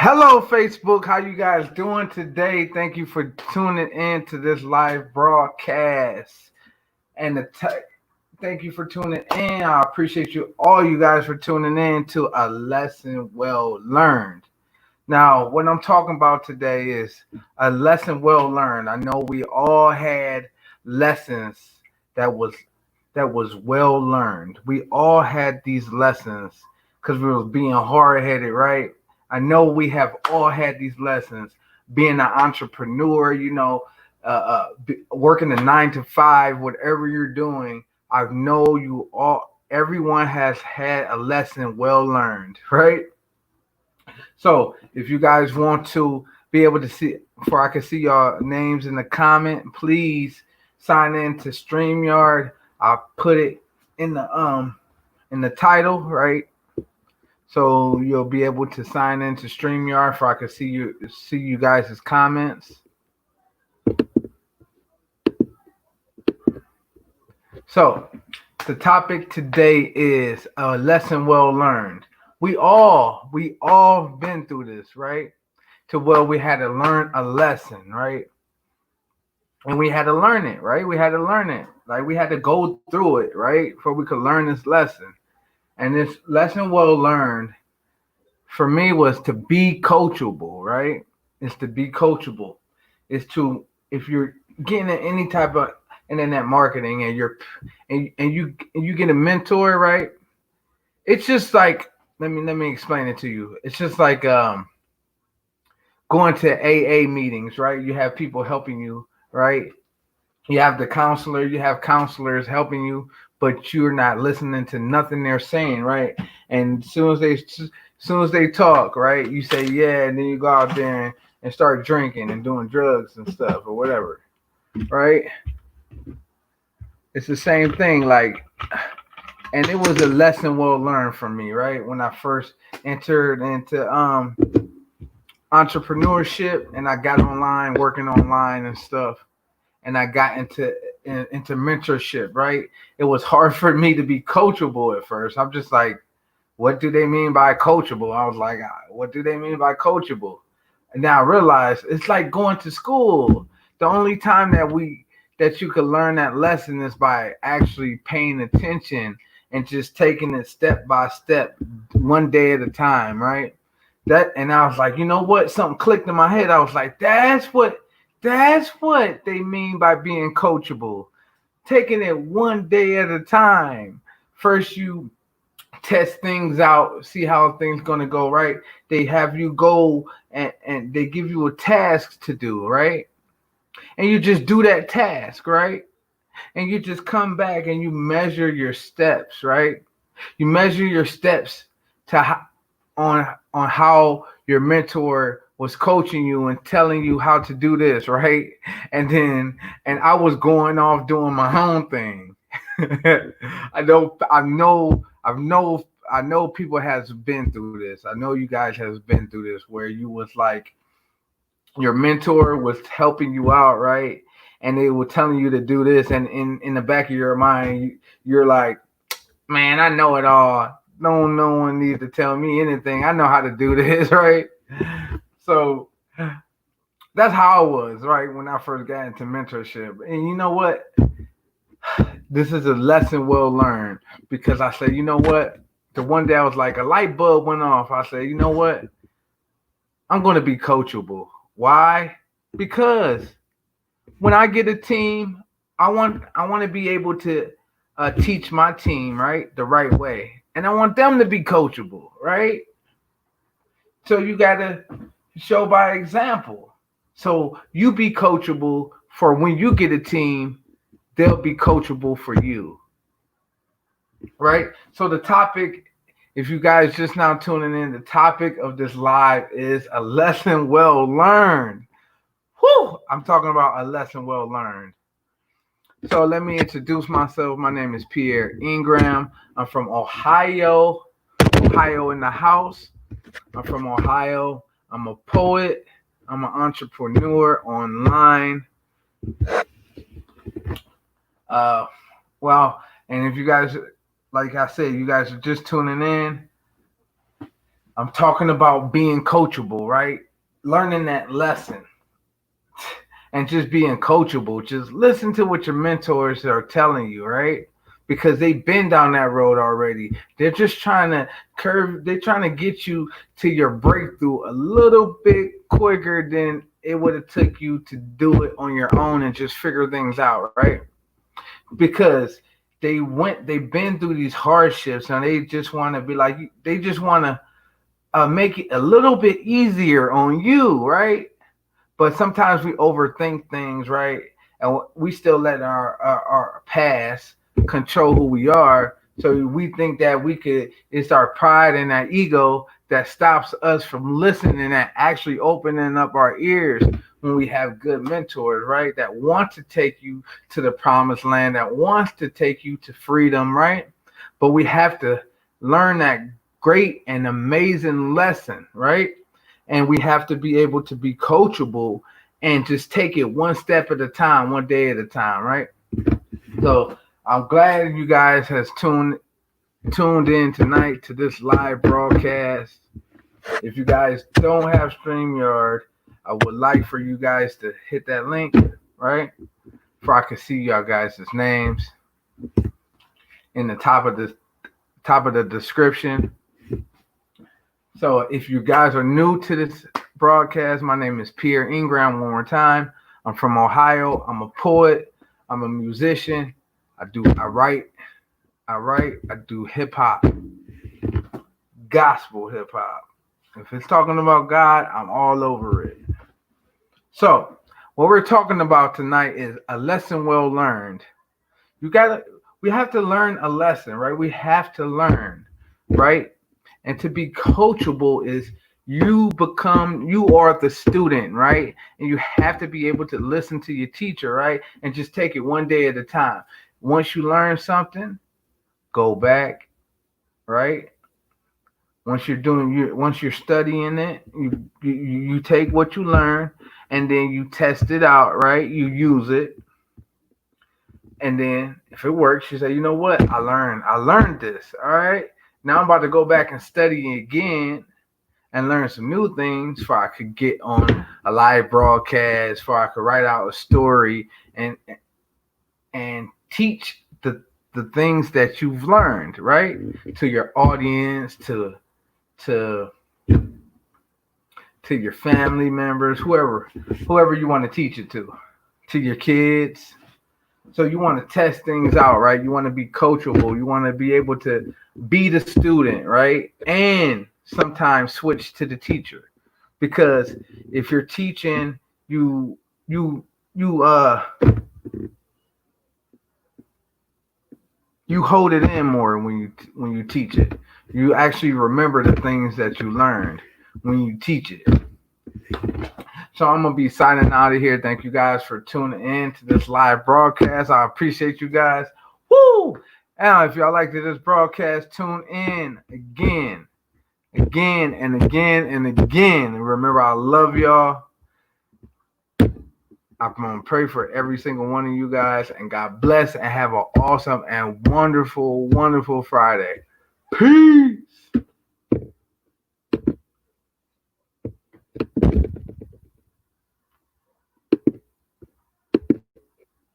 Hello, Facebook. How you guys doing today? Thank you for tuning in to this live broadcast. And thank you for tuning in. I appreciate you guys for tuning in to a lesson well learned. Now, what I'm talking about today is a lesson well learned. I know we all had lessons that was that was well learned. We all had these lessons because we was being hard headed, right? I know we have all had these lessons. Being an entrepreneur, working a 9 to 5, whatever you're doing. I know you all. Everyone has had a lesson well learned, right? So if you guys want to be able to see, before I can see your names in the comment, please sign in to StreamYard. I'll put it in the title, right? So you'll be able to sign in to StreamYard for I can see you guys' comments. So the topic today is a lesson well learned. We all been through this, right? To where we had to learn a lesson, right? And we had to learn it, right? We had to learn it. Like we had to go through it, right? Before we could learn this lesson. And this lesson well learned for me was to be coachable, right? It's to be coachable. It's to if you're getting in any type of internet marketing and you get a mentor, right? It's just like let me explain it to you. It's just like going to AA meetings, right? You have people helping you, right? You have the counselor, you have counselors helping you, but you're not listening to nothing they're saying, right? And as soon as they talk, right, you say yeah, and then you go out there and start drinking and doing drugs and stuff or whatever, right? It's the same thing, like, and it was a lesson well learned for me, right? When I first entered into entrepreneurship and I got online, working online and stuff, and I got into mentorship, right? It was hard for me to be coachable at first. I'm just like, what do they mean by coachable? I was like, what do they mean by coachable? And now I realize it's like going to school. The only time that you can learn that lesson is by actually paying attention and just taking it step by step, one day at a time, right? That and I was like, you know what? Something clicked in my head. I was like, that's what they mean by being coachable. Taking it one day at a time. First you test things out, see how things gonna go, right? They have you go and they give you a task to do, right? And you just do that task, right? And you just come back and you measure your steps, right? You measure your steps to on how your mentor was coaching you and telling you how to do this, right? And I was going off doing my own thing. I know people has been through this. I know you guys has been through this where you was like your mentor was helping you out, right? And they were telling you to do this, and in the back of your mind, you're like, man, I know it all. No one needs to tell me anything. I know how to do this, right? So that's how I was, right, when I first got into mentorship. And you know what? This is a lesson well learned because I said, you know what? The one day I was like, a light bulb went off. I said, you know what? I'm going to be coachable. Why? Because when I get a team, I want to be able to teach my team right the right way, and I want them to be coachable, right? So you got to show by example. So you be coachable for when you get a team, they'll be coachable for you, right? So the topic, if you guys just now tuning in, the topic of this live is a lesson well learned. Whew, I'm talking about a lesson well learned. So let me introduce myself. My name is Pierre Ingram. I'm from Ohio. Ohio in the house. I'm from Ohio. I'm a poet. I'm an entrepreneur online. Uh, well, and if you guys, like I said, you guys are just tuning in. I'm talking about being coachable, right? Learning that lesson and just being coachable. Just listen to what your mentors are telling you, right? Because they've been down that road already. They're just trying to they're trying to get you to your breakthrough a little bit quicker than it would have took you to do it on your own and just figure things out, right? Because they've been through these hardships and they just want to be like, they just want to make it a little bit easier on you, right? But sometimes we overthink things, right? And we still let our past control who we are. So we think that we could, it's our pride and that ego that stops us from listening and actually opening up our ears when we have good mentors, right? That want to take you to the promised land, that wants to take you to freedom, right? But we have to learn that great and amazing lesson, right? And we have to be able to be coachable and just take it one step at a time, one day at a time, right? So I'm glad you guys has tuned in tonight to this live broadcast. If you guys don't have StreamYard, I would like for you guys to hit that link, right? For I can see y'all guys' names in the top of the description. So if you guys are new to this broadcast, my name is Pierre Ingram. One more time, I'm from Ohio. I'm a poet. I'm a musician. I write. I do hip hop, gospel hip hop. If it's talking about God, I'm all over it. So what we're talking about tonight is a lesson well learned. We have to learn a lesson, right? We have to learn, right? And to be coachable is you are the student, right? And you have to be able to listen to your teacher, right? And just take it one day at a time. Once you learn something, go back, right? Once you're studying it, you take what you learn and then you test it out, right? You use it. And then if it works, you say, you know what? I learned this. All right. Now I'm about to go back and study again and learn some new things for I could get on a live broadcast, for I could write out a story and teach the things that you've learned, right? To your audience, to your family members, whoever you want to teach it to your kids. So you want to test things out, right? You want to be coachable. You want to be able to be the student, right? And sometimes switch to the teacher. Because if you're teaching, you hold it in more when you teach it. You actually remember the things that you learned when you teach it. So I'm gonna be signing out of here. Thank you guys for tuning in to this live broadcast. I appreciate you guys. Woo! And if y'all liked this broadcast, tune in again and again and again. And remember, I love y'all. I'm gonna pray for every single one of you guys, and God bless and have an awesome and wonderful, wonderful Friday. Peace.